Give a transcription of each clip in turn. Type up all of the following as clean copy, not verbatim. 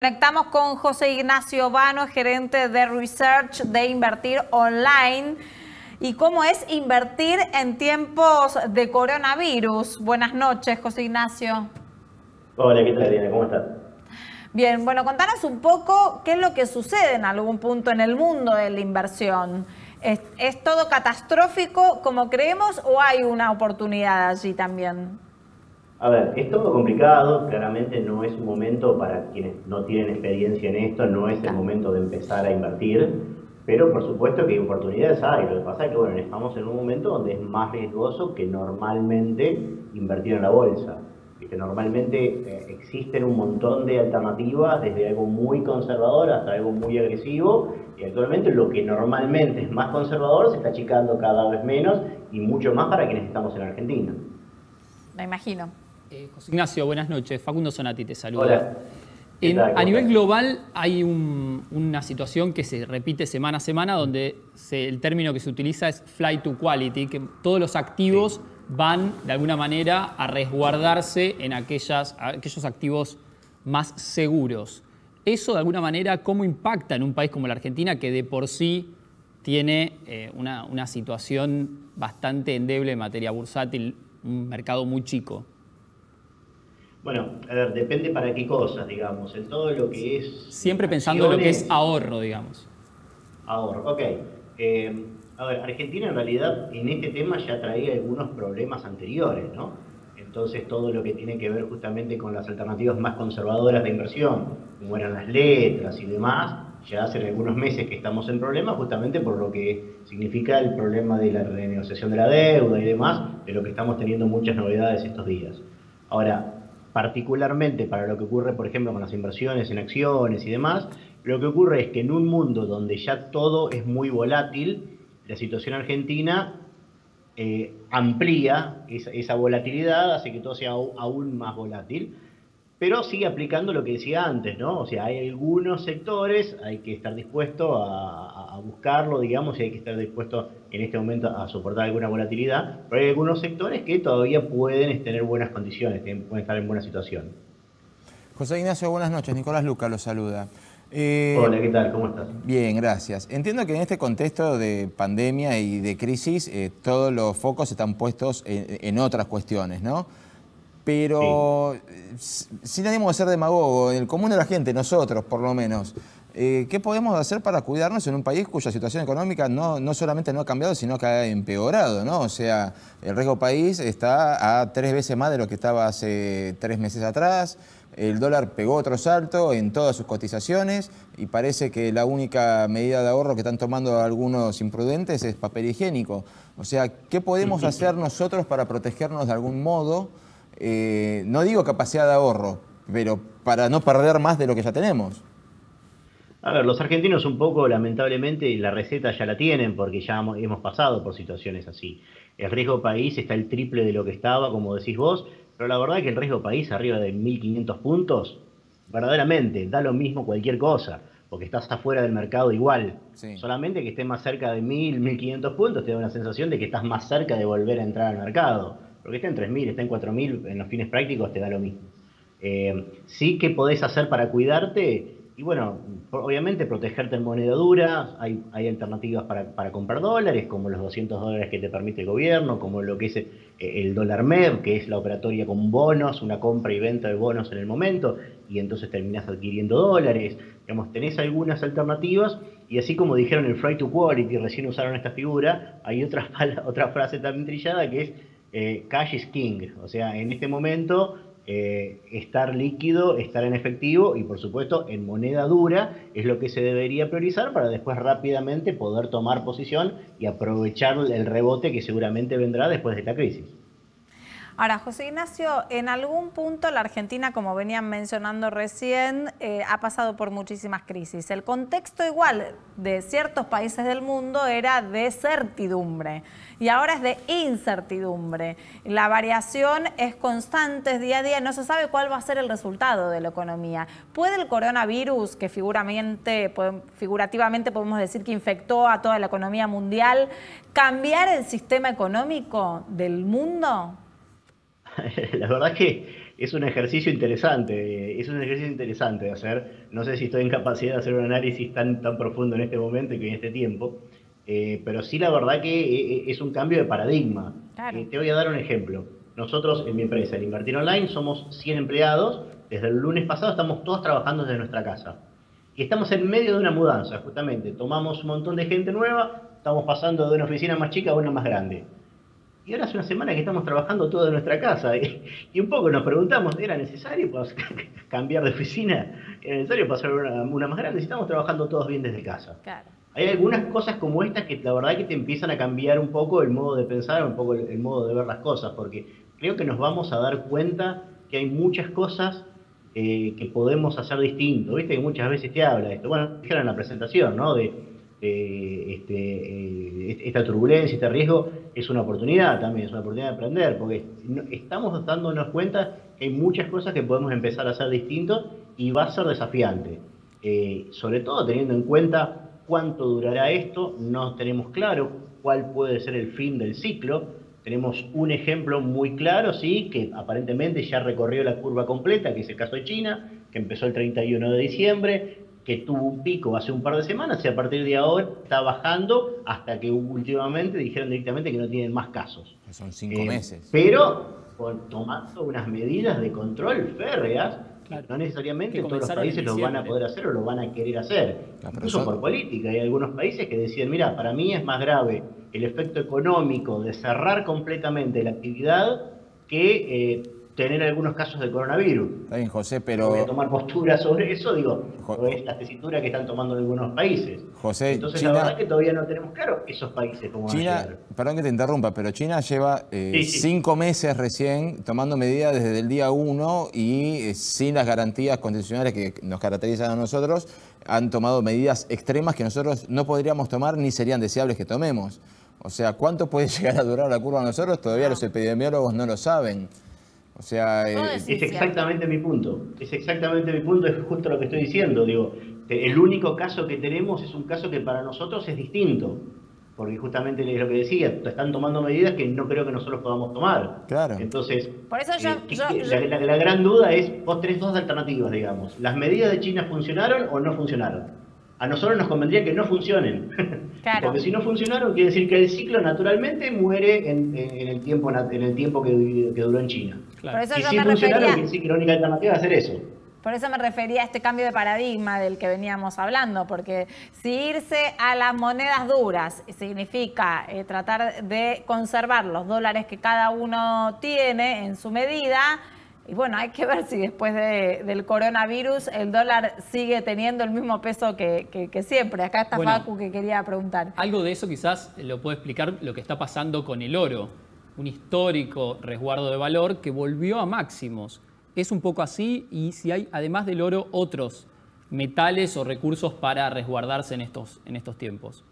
Conectamos con José Ignacio Vano, gerente de Research de Invertir Online. ¿Y cómo es invertir en tiempos de coronavirus? Buenas noches, José Ignacio. Hola, ¿qué tal, Diana? ¿Cómo estás? Bien, bueno, contanos un poco qué es lo que sucede en algún punto en el mundo de la inversión. ¿Es todo catastrófico como creemos o hay una oportunidad allí también? A ver, es todo complicado, claramente no es un momento para quienes no tienen experiencia en esto, no es el momento de empezar a invertir, pero por supuesto que oportunidades hay. Lo que pasa es que, bueno, estamos en un momento donde es más riesgoso que normalmente invertir en la bolsa. Viste, normalmente existen un montón de alternativas, desde algo muy conservador hasta algo muy agresivo, y actualmente lo que normalmente es más conservador se está achicando cada vez menos, y mucho más para quienes estamos en Argentina. Me imagino. José Ignacio, buenas noches. Facundo Sonati te saluda. Hola, ¿qué tal? A ¿Cómo nivel estás? global hay una situación que se repite semana a semana donde el término que se utiliza es flight to quality, que todos los activos van de alguna manera a resguardarse en aquellos activos más seguros. Eso de alguna manera, ¿cómo impacta en un país como la Argentina que de por sí tiene una situación bastante endeble en materia bursátil, un mercado muy chico? Bueno, a ver, depende para qué cosas, digamos. En todo lo que es Siempre pensando en lo que es acciones, ahorro, digamos. ahorro. Ok. A ver, Argentina en realidad en este tema ya traía algunos problemas anteriores, ¿no? Entonces todo lo que tiene que ver justamente con las alternativas más conservadoras de inversión, como eran las letras y demás, ya hace algunos meses que estamos en problemas justamente por lo que significa el problema de la renegociación de la deuda y demás, de lo que estamos teniendo muchas novedades estos días. Ahora, particularmente para lo que ocurre, por ejemplo, con las inversiones en acciones y demás, lo que ocurre es que en un mundo donde ya todo es muy volátil, la situación argentina amplía esa volatilidad, hace que todo sea aún más volátil, pero sigue aplicando lo que decía antes, ¿no? O sea, hay algunos sectores, hay que estar dispuesto a buscarlo, digamos, y hay que estar dispuesto en este momento a soportar alguna volatilidad, pero hay algunos sectores que todavía pueden tener buenas condiciones, pueden estar en buena situación. José Ignacio, buenas noches. Nicolás Luca lo saluda. Hola, ¿qué tal? ¿Cómo estás? Bien, gracias. Entiendo que en este contexto de pandemia y de crisis, todos los focos están puestos en otras cuestiones, ¿no? Sí. Pero sin ánimo de ser demagogo, el común de la gente, nosotros por lo menos, ¿qué podemos hacer para cuidarnos en un país cuya situación económica no solamente no ha cambiado, sino que ha empeorado, ¿no? O sea, el riesgo país está a 3 veces más de lo que estaba hace 3 meses atrás. El dólar pegó otro salto en todas sus cotizaciones y parece que la única medida de ahorro que están tomando algunos imprudentes es papel higiénico. O sea, ¿qué podemos hacer nosotros para protegernos de algún modo? No digo capacidad de ahorro, pero para no perder más de lo que ya tenemos. A ver, los argentinos un poco, lamentablemente, la receta ya la tienen porque ya hemos pasado por situaciones así. El riesgo país está el triple de lo que estaba, como decís vos, pero la verdad es que el riesgo país arriba de 1.500 puntos, verdaderamente, da lo mismo cualquier cosa, porque estás afuera del mercado igual. Sí. Solamente que esté más cerca de 1.000, 1.500 puntos te da una sensación de que estás más cerca de volver a entrar al mercado. Porque esté en 3.000, esté en 4.000, en los fines prácticos te da lo mismo. Sí que podés hacer para cuidarte, y bueno, obviamente protegerte en moneda dura, hay alternativas para comprar dólares, como los $200 que te permite el gobierno, como lo que es el dólar MEV, que es la operatoria con bonos, una compra y venta de bonos en el momento, y entonces terminás adquiriendo dólares. Digamos, tenés algunas alternativas, y así como dijeron el flight to quality, recién usaron esta figura, hay otra frase también trillada que es cash is king, o sea, en este momento estar líquido, estar en efectivo y por supuesto en moneda dura es lo que se debería priorizar para después rápidamente poder tomar posición y aprovechar el rebote que seguramente vendrá después de esta crisis. Ahora, José Ignacio, en algún punto la Argentina, como venían mencionando recién, ha pasado por muchísimas crisis. El contexto igual de ciertos países del mundo era de certidumbre y ahora es de incertidumbre. La variación es constante, es día a día, no se sabe cuál va a ser el resultado de la economía. ¿Puede el coronavirus, que figurativamente podemos decir que infectó a toda la economía mundial, cambiar el sistema económico del mundo? La verdad que es un ejercicio interesante, de hacer. No sé si estoy en capacidad de hacer un análisis tan profundo en este momento y que en este tiempo, pero sí la verdad que es un cambio de paradigma. Claro. Te voy a dar un ejemplo. Nosotros en mi empresa, en Invertir Online, somos 100 empleados. Desde el lunes pasado estamos todos trabajando desde nuestra casa. Y estamos en medio de una mudanza, justamente. Tomamos un montón de gente nueva, estamos pasando de una oficina más chica a una más grande. Y ahora hace una semana que estamos trabajando todo en nuestra casa. Y un poco nos preguntamos, ¿era necesario cambiar de oficina? ¿Era necesario pasar a una más grande? Si estamos trabajando todos bien desde casa. Claro. Hay algunas cosas como estas que la verdad que te empiezan a cambiar un poco el modo de pensar, un poco el modo de ver las cosas, porque creo que nos vamos a dar cuenta que hay muchas cosas que podemos hacer distinto. Viste que muchas veces te habla de esto. Bueno, dijeron en la presentación, ¿no? Esta turbulencia, este riesgo es una oportunidad también, es una oportunidad de aprender, porque estamos dándonos cuenta que hay muchas cosas que podemos empezar a hacer distinto y va a ser desafiante. Sobre todo teniendo en cuenta cuánto durará esto, no tenemos claro cuál puede ser el fin del ciclo. Tenemos un ejemplo muy claro, sí, que aparentemente ya recorrió la curva completa, que es el caso de China, que empezó el 31 de diciembre, que tuvo un pico hace un par de semanas y a partir de ahora está bajando hasta que últimamente dijeron directamente que no tienen más casos. Son 5 meses. Pero tomando unas medidas de control férreas, claro, no necesariamente todos los comenzaron países en lo van a diciembre. poder hacer o lo van a querer hacer, Claro, incluso por política. Hay algunos países que decían, mira, para mí es más grave el efecto económico de cerrar completamente la actividad que tener algunos casos de coronavirus. Está bien, José, Voy a pero... tomar postura sobre eso, digo, es la tesitura que están tomando en algunos países. José, Entonces China- la verdad que todavía no tenemos claro esos países cómo van a China, llegar. perdón que te interrumpa, pero China lleva Sí. 5 meses recién tomando medidas desde el día 1 y sin las garantías constitucionales que nos caracterizan a nosotros, han tomado medidas extremas que nosotros no podríamos tomar ni serían deseables que tomemos. O sea, ¿cuánto puede llegar a durar la curva a nosotros? Todavía los epidemiólogos no lo saben. O sea, Es exactamente mi punto. Es justo lo que estoy diciendo. Digo, el único caso que tenemos es un caso que para nosotros es distinto. Porque justamente es lo que decía, están tomando medidas que no creo que nosotros podamos tomar. Claro. Entonces, Por eso la gran duda es, vos tenés dos alternativas, digamos. ¿Las medidas de China funcionaron o no funcionaron? A nosotros nos convendría que no funcionen. Claro. Porque si no funcionaron, quiere decir que el ciclo naturalmente muere en el tiempo que duró en China. Claro. Por eso Y yo si me funcionaron, refería... quiere decir que la única alternativa es hacer eso. Por eso me refería a este cambio de paradigma del que veníamos hablando, porque si irse a las monedas duras significa tratar de conservar los dólares que cada uno tiene en su medida, y bueno, hay que ver si después del coronavirus el dólar sigue teniendo el mismo peso que siempre. Acá está Bueno, Facu que quería preguntar. Algo de eso quizás lo puede explicar lo que está pasando con el oro, un histórico resguardo de valor que volvió a máximos. Es un poco así, y si hay, además del oro, otros metales o recursos para resguardarse en estos tiempos.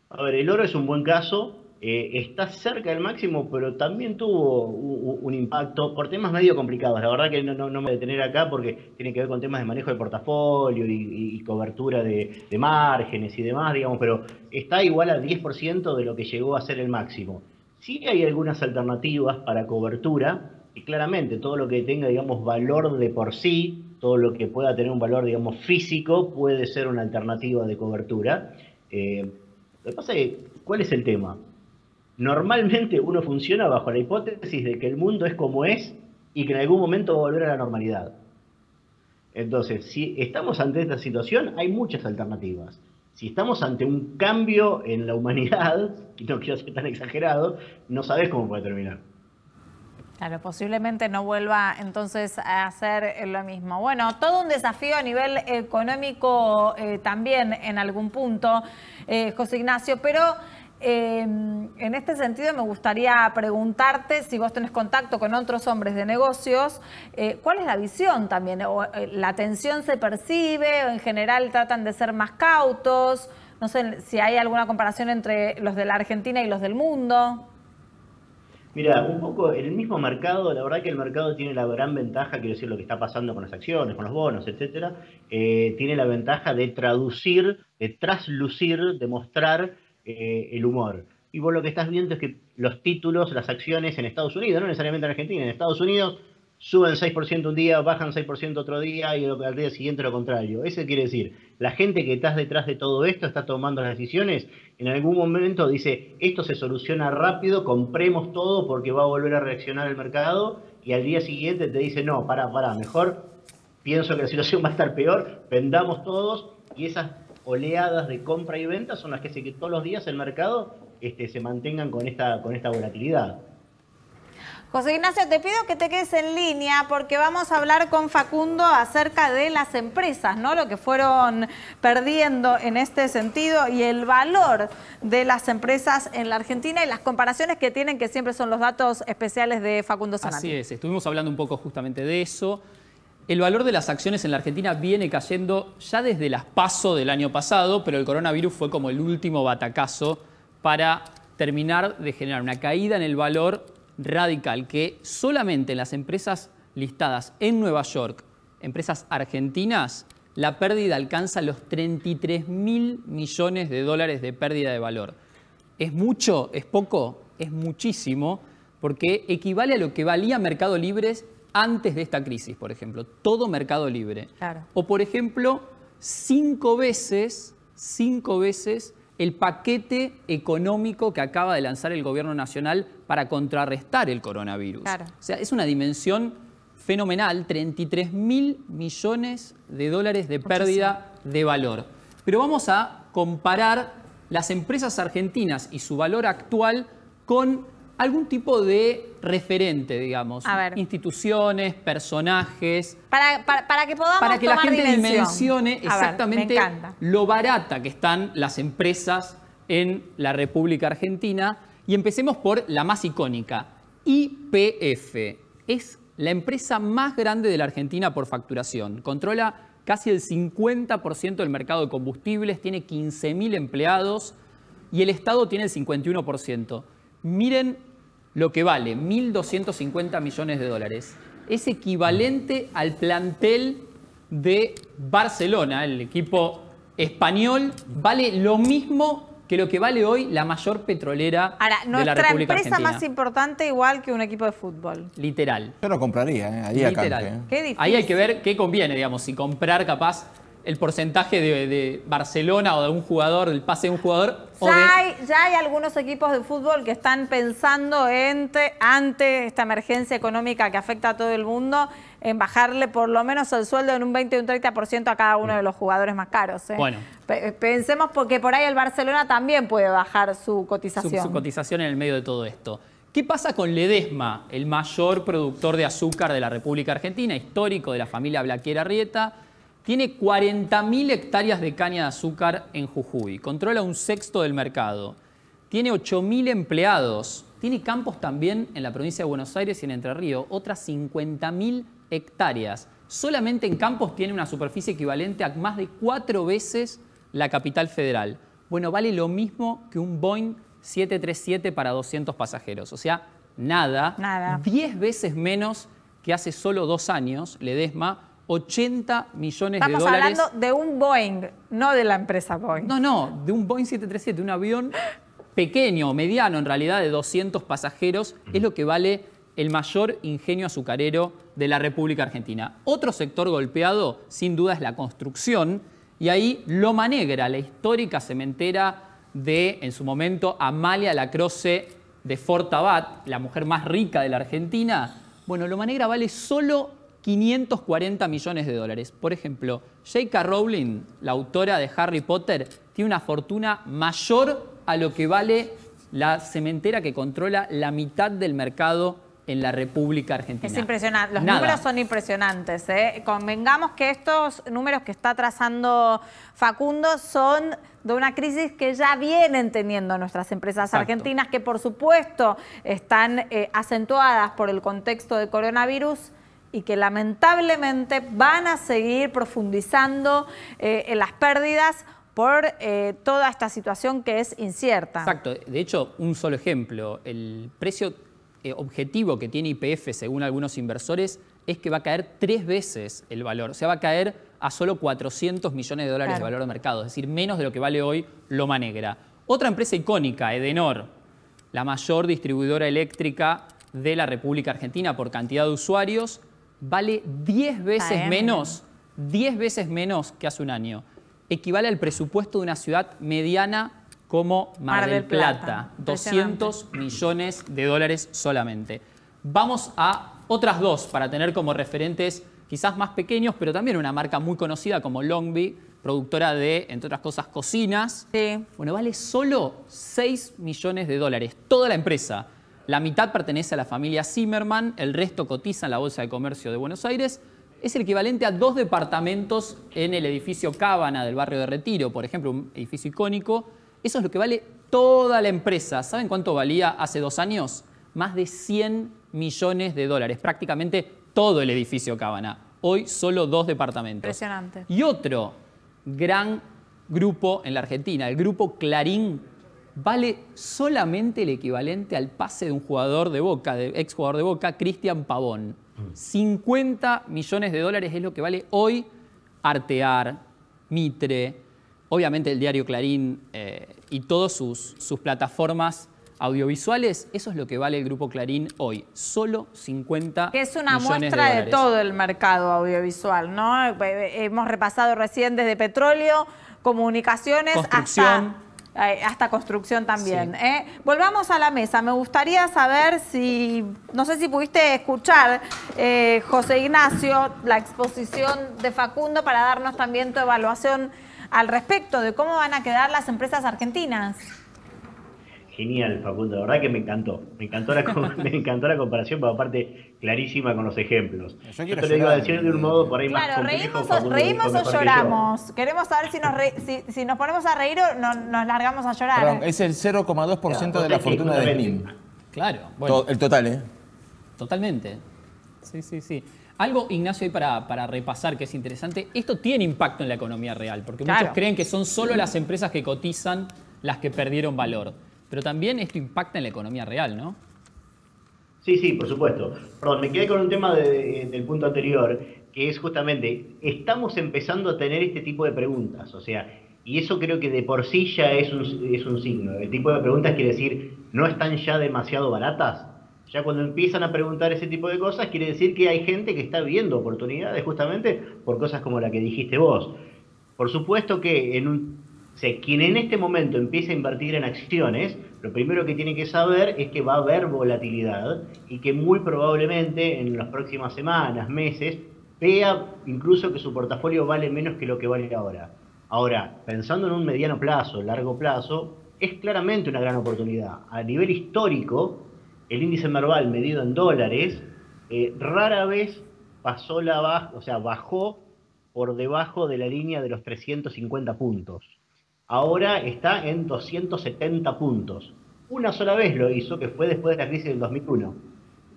A ver, el oro es un buen caso, está cerca del máximo, pero también tuvo un impacto por temas medio complicados. La verdad que no me voy a detener acá porque tiene que ver con temas de manejo de portafolio y cobertura de márgenes y demás, digamos, pero está igual al 10% de lo que llegó a ser el máximo. Sí hay algunas alternativas para cobertura, y claramente todo lo que tenga, digamos, valor de por sí, todo lo que pueda tener un valor, digamos, físico, puede ser una alternativa de cobertura. Lo que pasa es que, ¿cuál es el tema? Normalmente uno funciona bajo la hipótesis de que el mundo es como es y que en algún momento va a volver a la normalidad. Entonces, si estamos ante esta situación, hay muchas alternativas. Si estamos ante un cambio en la humanidad, y no quiero ser tan exagerado, no sabés cómo puede terminar. Claro, posiblemente no vuelva entonces a hacer lo mismo. Bueno, todo un desafío a nivel económico también en algún punto, José Ignacio, pero en este sentido me gustaría preguntarte, si vos tenés contacto con otros hombres de negocios, ¿cuál es la visión también? ¿La tensión se percibe o en general tratan de ser más cautos? No sé si hay alguna comparación entre los de la Argentina y los del mundo. Mira, un poco el mismo mercado, la verdad que el mercado tiene la gran ventaja, quiero decir, lo que está pasando con las acciones, con los bonos, etcétera, tiene la ventaja de traducir, de traslucir, de mostrar el humor. Y vos lo que estás viendo es que los títulos, las acciones en Estados Unidos, no necesariamente en Argentina, en Estados Unidos suben 6% un día, bajan 6% otro día y al día siguiente lo contrario. Eso quiere decir, la gente que está detrás de todo esto está tomando las decisiones, en algún momento dice, esto se soluciona rápido, compremos todo porque va a volver a reaccionar el mercado, y al día siguiente te dice, no, pará, mejor pienso que la situación va a estar peor, vendamos todos, y esas oleadas de compra y venta son las que hacen que todos los días el mercado se mantengan con esta volatilidad. José Ignacio, te pido que te quedes en línea porque vamos a hablar con Facundo acerca de las empresas, ¿no? Lo que fueron perdiendo en este sentido y el valor de las empresas en la Argentina y las comparaciones que tienen, que siempre son los datos especiales de Facundo Zanatti. Así es, estuvimos hablando un poco justamente de eso. El valor de las acciones en la Argentina viene cayendo ya desde las PASO del año pasado, pero el coronavirus fue como el último batacazo para terminar de generar una caída en el valor radical, que solamente en las empresas listadas en Nueva York, empresas argentinas, la pérdida alcanza los 33.000 millones de dólares de pérdida de valor. ¿Es mucho? ¿Es poco? Es muchísimo, porque equivale a lo que valía Mercado Libre antes de esta crisis, por ejemplo. Todo Mercado Libre. Claro. O, por ejemplo, 5 veces el paquete económico que acaba de lanzar el gobierno nacional para contrarrestar el coronavirus. Claro. O sea, es una dimensión fenomenal, 33.000 millones de dólares de pérdida de valor. Pero vamos a comparar las empresas argentinas y su valor actual con algún tipo de referente, digamos. A ver. Instituciones, personajes. Para que podamos Para que la tomar gente dimensión. dimensione A ver, exactamente me encanta. lo barata que están las empresas en la República Argentina. Y empecemos por la más icónica, YPF. Es la empresa más grande de la Argentina por facturación. Controla casi el 50% del mercado de combustibles, tiene 15.000 empleados y el Estado tiene el 51%. Miren lo que vale, 1.250 millones de dólares. Es equivalente al plantel de Barcelona, el equipo español, vale lo mismo que lo que vale hoy la mayor petrolera Ahora, de la nuestra República empresa Argentina. más importante igual que un equipo de fútbol. Literal. Yo lo compraría, haría Literal. canje. Qué difícil. Ahí hay que ver qué conviene, digamos, si comprar capaz el porcentaje de Barcelona o de un jugador, del pase de un jugador. Ya hay algunos equipos de fútbol que están pensando ante esta emergencia económica que afecta a todo el mundo, en bajarle por lo menos el sueldo en un 20 y un 30% a cada uno de los jugadores más caros. Bueno. Pensemos porque por ahí el Barcelona también puede bajar su cotización. Su cotización en el medio de todo esto. ¿Qué pasa con Ledesma, el mayor productor de azúcar de la República Argentina, histórico de la familia Blaquier Arrieta? Tiene 40.000 hectáreas de caña de azúcar en Jujuy. Controla un sexto del mercado. Tiene 8.000 empleados. Tiene campos también en la provincia de Buenos Aires y en Entre Ríos. Otras 50.000 hectáreas. Solamente en campos tiene una superficie equivalente a más de 4 veces la capital federal. Bueno, vale lo mismo que un Boeing 737 para 200 pasajeros. O sea, nada. 10 veces menos que hace solo 2 años, Ledesma. 80 millones de dólares. Estamos hablando de un Boeing, no de la empresa Boeing. No, de un Boeing 737, un avión pequeño, mediano en realidad, de 200 pasajeros, es lo que vale el mayor ingenio azucarero de la República Argentina. Otro sector golpeado, sin duda, es la construcción, y ahí Loma Negra, la histórica cementera de, en su momento, Amalia Lacroce de Fortabat, la mujer más rica de la Argentina. Bueno, Loma Negra vale solo 540 millones de dólares. Por ejemplo, J.K. Rowling, la autora de Harry Potter, tiene una fortuna mayor a lo que vale la cementera que controla la mitad del mercado en la República Argentina. Es impresionante. Los Nada. números son impresionantes. Convengamos que estos números que está trazando Facundo son de una crisis que ya vienen teniendo nuestras empresas Exacto. argentinas, que por supuesto están acentuadas por el contexto de coronavirus y que lamentablemente van a seguir profundizando en las pérdidas por toda esta situación que es incierta. Exacto. De hecho, un solo ejemplo. El precio objetivo que tiene YPF, según algunos inversores, es que va a caer 3 veces el valor. O sea, va a caer a solo 400 millones de dólares de valor de mercado. Es decir, menos de lo que vale hoy Loma Negra. Otra empresa icónica, Edenor, la mayor distribuidora eléctrica de la República Argentina por cantidad de usuarios, vale 10 veces KM. menos, 10 veces menos que hace un año. Equivale al presupuesto de una ciudad mediana como Mar del Plata. 200 millones de dólares solamente. Vamos a otras dos para tener como referentes quizás más pequeños, pero también una marca muy conocida como Longby, productora de, entre otras cosas, cocinas. Sí. Bueno, vale solo 6 millones de dólares, toda la empresa. La mitad pertenece a la familia Zimmerman, el resto cotiza en la Bolsa de Comercio de Buenos Aires. Es el equivalente a 2 departamentos en el edificio Cábana del barrio de Retiro, por ejemplo, un edificio icónico. Eso es lo que vale toda la empresa. ¿Saben cuánto valía hace 2 años? Más de 100 millones de dólares, prácticamente todo el edificio Cábana. Hoy solo 2 departamentos. Impresionante. Y otro gran grupo en la Argentina, el grupo Clarín, vale solamente el equivalente al pase de un jugador de Boca, de exjugador de Boca, Cristian Pavón. 50 millones de dólares es lo que vale hoy Artear, Mitre, obviamente el diario Clarín y todas sus plataformas audiovisuales. Eso es lo que vale el grupo Clarín hoy. Solo 50 millones de dólares. Que es una muestra de todo el mercado audiovisual, ¿no? Hemos repasado recién desde petróleo, comunicaciones, hasta construcción también. Sí. Volvamos a la mesa. Me gustaría saber si, no sé si pudiste escuchar, José Ignacio, la exposición de Facundo para darnos también tu evaluación al respecto de cómo van a quedar las empresas argentinas. Genial, Facundo, la verdad que me encantó. Me encantó la comparación, pero aparte clarísima con los ejemplos. Yo te lo digo a decir de un modo por ahí más complejo. Reímos o lloramos. Queremos saber si nos ponemos a reír o nos largamos a llorar. Perdón, es el 0,2% de la fortuna de Slim. Claro. Bueno, El total, ¿eh? Totalmente. Sí, sí, sí. Algo, Ignacio, ahí para repasar que es interesante. Esto tiene impacto en la economía real, porque muchos creen que son solo las empresas que cotizan las que perdieron valor. Pero también esto impacta en la economía real, ¿no? Sí, por supuesto. Perdón, me quedé con un tema del punto anterior, que es justamente, estamos empezando a tener este tipo de preguntas, o sea, y eso creo que de por sí ya es un signo. El tipo de preguntas quiere decir, ¿no están ya demasiado baratas? Ya cuando empiezan a preguntar ese tipo de cosas, quiere decir que hay gente que está viendo oportunidades justamente por cosas como la que dijiste vos. Por supuesto que quien en este momento empieza a invertir en acciones, lo primero que tiene que saber es que va a haber volatilidad y que muy probablemente en las próximas semanas, meses, vea incluso que su portafolio vale menos que lo que vale ahora. Ahora, pensando en un mediano plazo, largo plazo, es claramente una gran oportunidad. A nivel histórico, el índice Merval medido en dólares rara vez bajó por debajo de la línea de los 350 puntos. Ahora está en 270 puntos. Una sola vez lo hizo, que fue después de la crisis del 2001.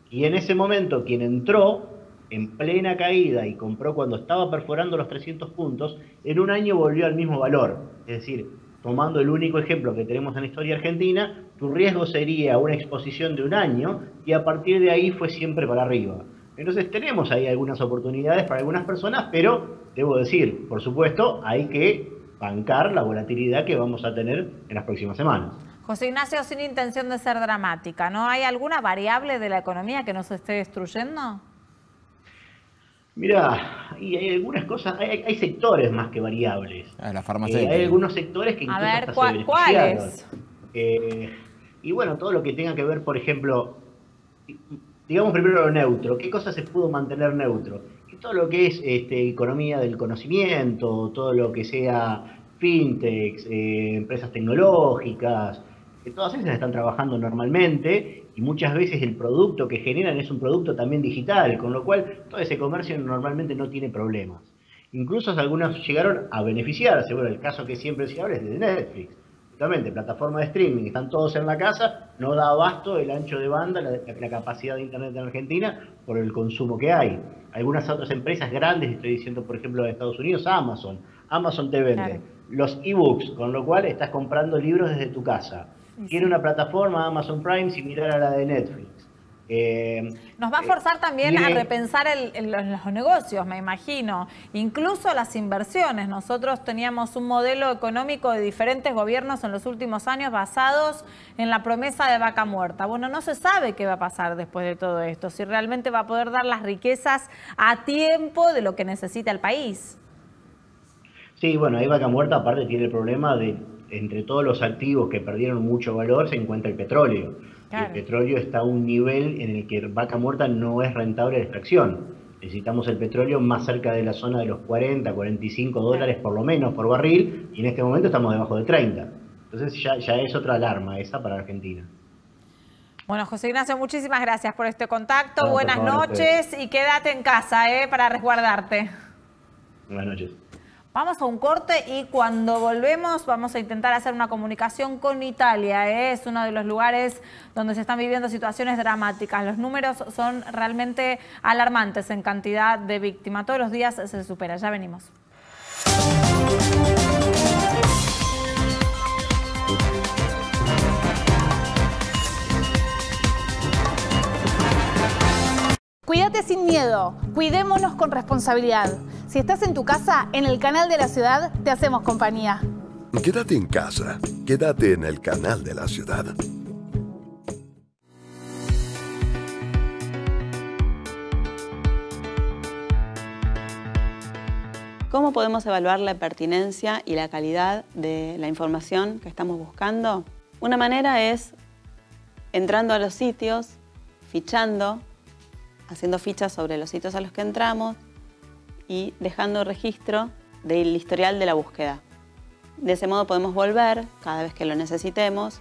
Y en ese momento, quien entró en plena caída y compró cuando estaba perforando los 300 puntos, en un año volvió al mismo valor. Es decir, tomando el único ejemplo que tenemos en la historia argentina, tu riesgo sería una exposición de un año y a partir de ahí fue siempre para arriba. Entonces tenemos ahí algunas oportunidades para algunas personas, pero debo decir, por supuesto, hay que bancar la volatilidad que vamos a tener en las próximas semanas. José Ignacio, sin intención de ser dramática, ¿no hay alguna variable de la economía que nos esté destruyendo? Mira, hay algunas cosas, hay sectores más que variables. La farmacéutica. Hay algunos sectores que incluso hasta se beneficiaron. ¿Cuáles? Y bueno, todo lo que tenga que ver, por ejemplo, digamos primero lo neutro. ¿Qué cosas se pudo mantener neutro? Y todo lo que es economía del conocimiento, todo lo que sea fintechs, empresas tecnológicas, que todas esas están trabajando normalmente y muchas veces el producto que generan es un producto también digital, con lo cual todo ese comercio normalmente no tiene problemas. Incluso algunos llegaron a beneficiarse. Bueno, el caso que siempre se habla es de Netflix. Justamente, plataforma de streaming, están todos en la casa, no da abasto el ancho de banda, la capacidad de internet en Argentina por el consumo que hay. Algunas otras empresas grandes, estoy diciendo por ejemplo de Estados Unidos, Amazon te vende los ebooks, con lo cual estás comprando libros desde tu casa. Tiene una plataforma Amazon Prime similar a la de Netflix. Nos va a forzar también a tiene- repensar los negocios, me imagino, incluso las inversiones. Nosotros teníamos un modelo económico de diferentes gobiernos en los últimos años basados en la promesa de vaca muerta. Bueno, no se sabe qué va a pasar después de todo esto, si realmente va a poder dar las riquezas a tiempo de lo que necesita el país. Sí, bueno, ahí Vaca Muerta aparte tiene el problema de, entre todos los activos que perdieron mucho valor, se encuentra el petróleo. Claro. Y el petróleo está a un nivel en el que Vaca Muerta no es rentable la extracción. Necesitamos el petróleo más cerca de la zona de los 40, 45 dólares por lo menos por barril, y en este momento estamos debajo de 30. Entonces ya es otra alarma esa para Argentina. Bueno, José Ignacio, muchísimas gracias por este contacto. No, por Buenas favor, noches y quédate en casa, para resguardarte. Buenas noches. Vamos a un corte y cuando volvemos vamos a intentar hacer una comunicación con Italia. Es uno de los lugares donde se están viviendo situaciones dramáticas. Los números son realmente alarmantes en cantidad de víctimas. Todos los días se supera. Ya venimos. Cuídate sin miedo, cuidémonos con responsabilidad. Si estás en tu casa, en el canal de la ciudad, te hacemos compañía. Quédate en casa, quédate en el canal de la ciudad. ¿Cómo podemos evaluar la pertinencia y la calidad de la información que estamos buscando? Una manera es entrando a los sitios, fichando, haciendo fichas sobre los sitios a los que entramos y dejando registro del historial de la búsqueda. De ese modo podemos volver cada vez que lo necesitemos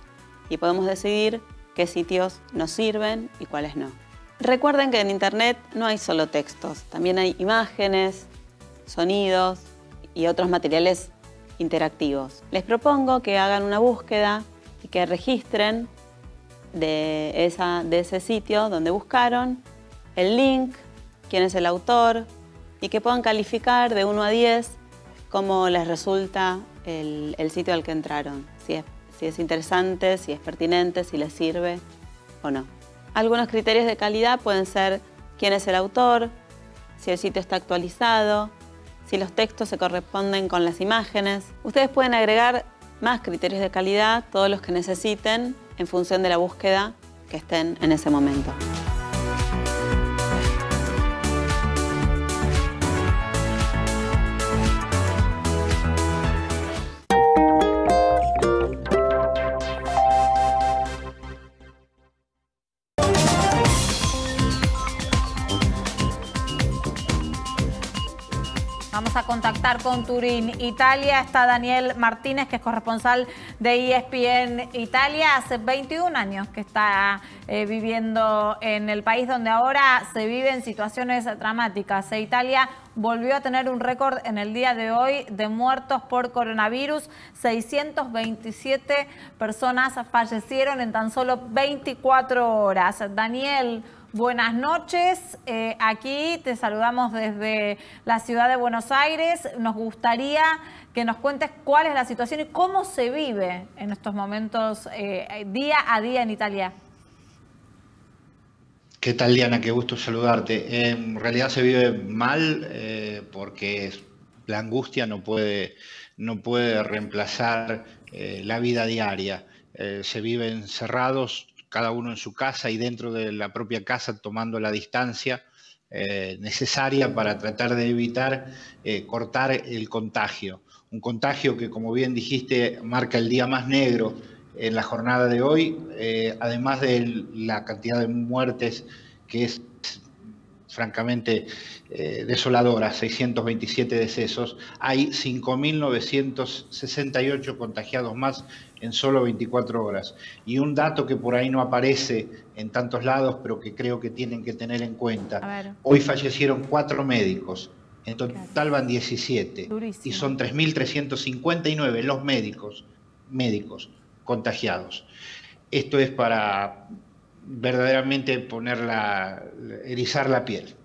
y podemos decidir qué sitios nos sirven y cuáles no. Recuerden que en Internet no hay solo textos, también hay imágenes, sonidos y otros materiales interactivos. Les propongo que hagan una búsqueda y que registren de ese sitio donde buscaron el link, quién es el autor y que puedan calificar de 1 a 10 cómo les resulta el sitio al que entraron, si es interesante, si es pertinente, si les sirve o no. Algunos criterios de calidad pueden ser quién es el autor, si el sitio está actualizado, si los textos se corresponden con las imágenes. Ustedes pueden agregar más criterios de calidad, todos los que necesiten, en función de la búsqueda que estén en ese momento. Vamos a contactar con Turín, Italia. Está Daniel Martínez, que es corresponsal de ESPN Italia. Hace 21 años que está viviendo en el país, donde ahora se viven situaciones dramáticas. Italia volvió a tener un récord en el día de hoy de muertos por coronavirus. 627 personas fallecieron en tan solo 24 horas. Daniel, buenas noches. Aquí te saludamos desde la ciudad de Buenos Aires. Nos gustaría que nos cuentes cuál es la situación y cómo se vive en estos momentos día a día en Italia. ¿Qué tal, Diana? Qué gusto saludarte. En realidad se vive mal porque la angustia no puede reemplazar la vida diaria. Se vive encerrados, cada uno en su casa y dentro de la propia casa tomando la distancia necesaria para tratar de evitar cortar el contagio. Un contagio que, como bien dijiste, marca el día más negro en la jornada de hoy, además de la cantidad de muertes que es francamente desoladora, 627 decesos, hay 5.968 contagiados más en solo 24 horas. Y un dato que por ahí no aparece en tantos lados, pero que creo que tienen que tener en cuenta. Hoy fallecieron 4 médicos, en total van 17. Durísimo. Y son 3.359 los médicos contagiados. Esto es para verdaderamente erizar la piel.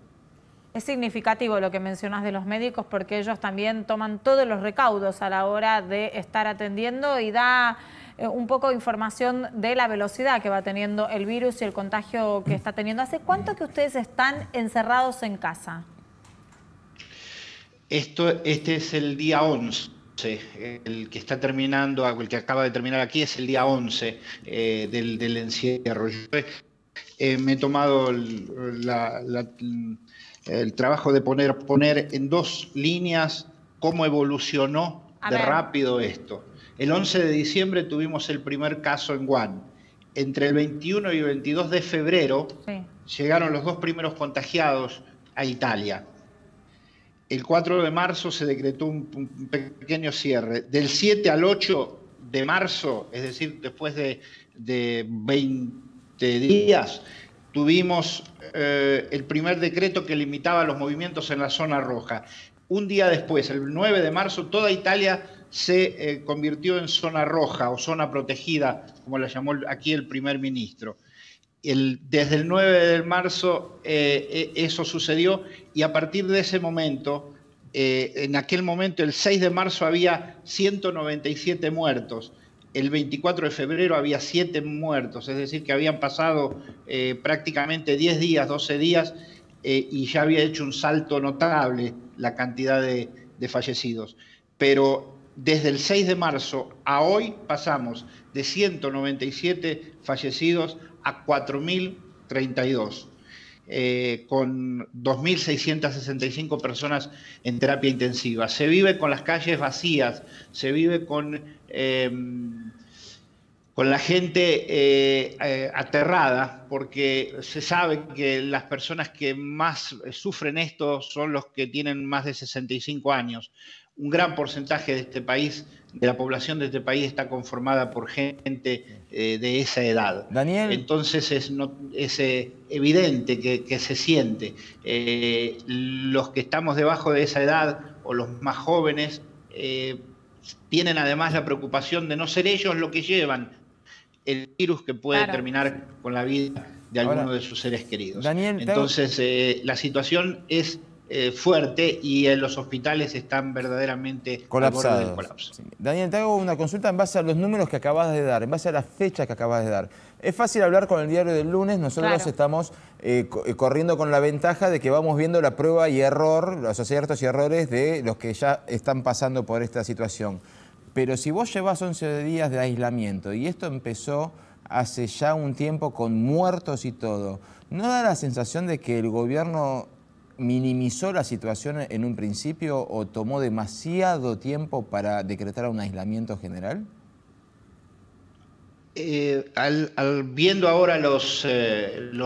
Es significativo lo que mencionas de los médicos porque ellos también toman todos los recaudos a la hora de estar atendiendo y da un poco de información de la velocidad que va teniendo el virus y el contagio que está teniendo. ¿Hace cuánto que ustedes están encerrados en casa? Este es el día 11. El que está terminando, el que acaba de terminar aquí es el día 11 del encierro. Yo me he tomado el trabajo de poner en 2 líneas cómo evolucionó rápido esto. El 11 de diciembre tuvimos el primer caso en Wuhan. Entre el 21 y el 22 de febrero llegaron los 2 primeros contagiados a Italia. El 4 de marzo se decretó un pequeño cierre. Del 7 al 8 de marzo, es decir, después de 20 días, tuvimos el primer decreto que limitaba los movimientos en la zona roja. Un día después, el 9 de marzo, toda Italia se convirtió en zona roja o zona protegida, como la llamó aquí el primer ministro. Desde el 9 de marzo eso sucedió y a partir de ese momento, en aquel momento, el 6 de marzo había 197 muertos, el 24 de febrero había 7 muertos, es decir, que habían pasado prácticamente 10 días, 12 días y ya había hecho un salto notable la cantidad de fallecidos. Pero desde el 6 de marzo a hoy pasamos de 197 fallecidos a 4.032, con 2.665 personas en terapia intensiva. Se vive con las calles vacías, se vive con la gente aterrada, porque se sabe que las personas que más sufren esto son los que tienen más de 65 años. Un gran porcentaje de este país, de la población de este país, está conformada por gente de esa edad. Daniel. Entonces es evidente que se siente. Los que estamos debajo de esa edad o los más jóvenes tienen además la preocupación de no ser ellos los que llevan el virus que puede terminar con la vida de alguno de sus seres queridos. Daniel, entonces la situación es fuerte y en los hospitales están verdaderamente colapsados. Al borde del colapso. Sí. Daniel, te hago una consulta en base a los números que acabas de dar, en base a las fechas que acabas de dar. Es fácil hablar con el diario del lunes, nosotros estamos corriendo con la ventaja de que vamos viendo la prueba y error, los aciertos y errores de los que ya están pasando por esta situación. Pero si vos llevas 11 días de aislamiento y esto empezó hace ya un tiempo con muertos y todo, ¿no da la sensación de que el gobierno minimizó la situación en un principio o tomó demasiado tiempo para decretar un aislamiento general? Viendo ahora los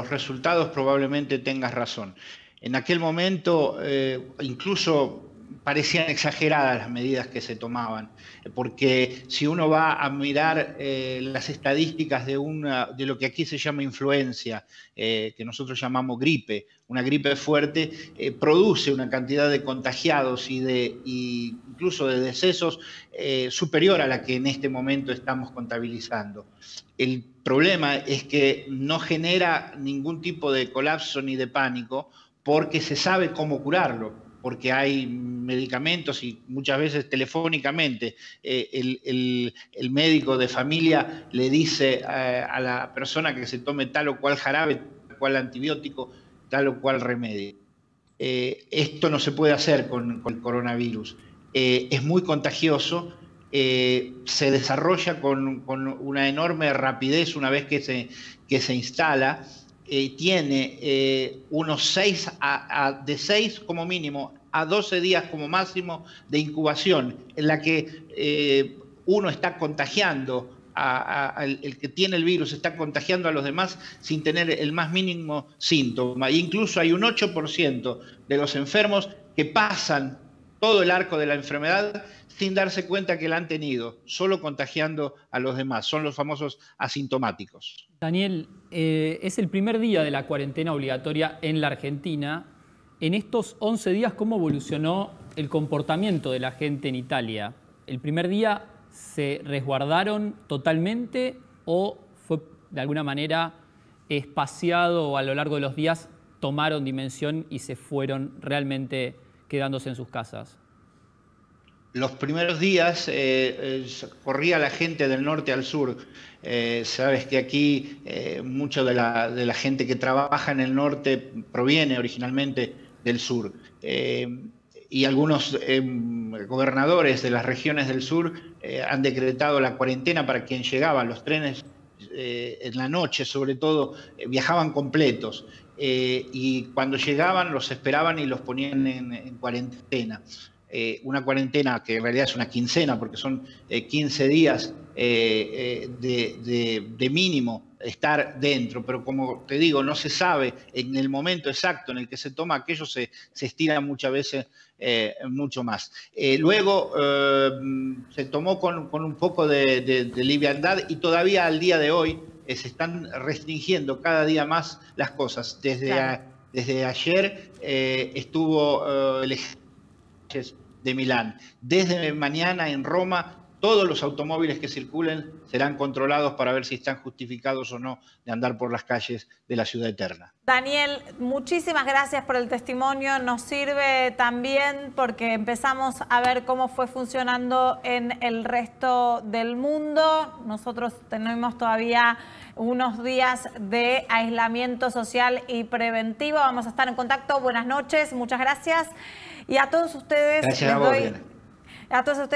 resultados, probablemente tengas razón. En aquel momento, incluso parecían exageradas las medidas que se tomaban, porque si uno va a mirar las estadísticas de lo que aquí se llama influencia, que nosotros llamamos gripe, una gripe fuerte, produce una cantidad de contagiados y incluso de decesos superior a la que en este momento estamos contabilizando. El problema es que no genera ningún tipo de colapso ni de pánico porque se sabe cómo curarlo, porque hay medicamentos y muchas veces telefónicamente el médico de familia le dice a la persona que se tome tal o cual jarabe, tal o cual antibiótico, tal o cual remedio. Esto no se puede hacer con el coronavirus. Es muy contagioso, se desarrolla con una enorme rapidez una vez que se instala. Tiene unos de 6 como mínimo a 12 días como máximo de incubación, en la que uno está contagiando, el que tiene el virus está contagiando a los demás sin tener el más mínimo síntoma. E incluso hay un 8% de los enfermos que pasan todo el arco de la enfermedad sin darse cuenta que la han tenido, solo contagiando a los demás. Son los famosos asintomáticos. Daniel, es el primer día de la cuarentena obligatoria en la Argentina. En estos 11 días, ¿cómo evolucionó el comportamiento de la gente en Italia? ¿El primer día se resguardaron totalmente o fue de alguna manera espaciado o a lo largo de los días tomaron dimensión y se fueron realmente quedándose en sus casas? Los primeros días corría la gente del norte al sur. Sabes que aquí mucho de la gente que trabaja en el norte proviene originalmente del sur. Y algunos gobernadores de las regiones del sur han decretado la cuarentena para quien llegaba. Los trenes en la noche, sobre todo, viajaban completos. Y cuando llegaban los esperaban y los ponían en cuarentena. Una cuarentena que en realidad es una quincena, porque son 15 días de mínimo estar dentro, pero como te digo, no se sabe en el momento exacto en el que se toma aquello, se estira muchas veces mucho más. Luego se tomó con un poco de liviandad y todavía al día de hoy se están restringiendo cada día más las cosas. Desde ayer estuvo el de Milán. Desde mañana en Roma, todos los automóviles que circulen serán controlados para ver si están justificados o no de andar por las calles de la ciudad eterna. Daniel, muchísimas gracias por el testimonio. Nos sirve también porque empezamos a ver cómo fue funcionando en el resto del mundo. Nosotros tenemos todavía unos días de aislamiento social y preventivo. Vamos a estar en contacto. Buenas noches, muchas gracias. Y a todos ustedes Gracias a vos, Diana. A todos ustedes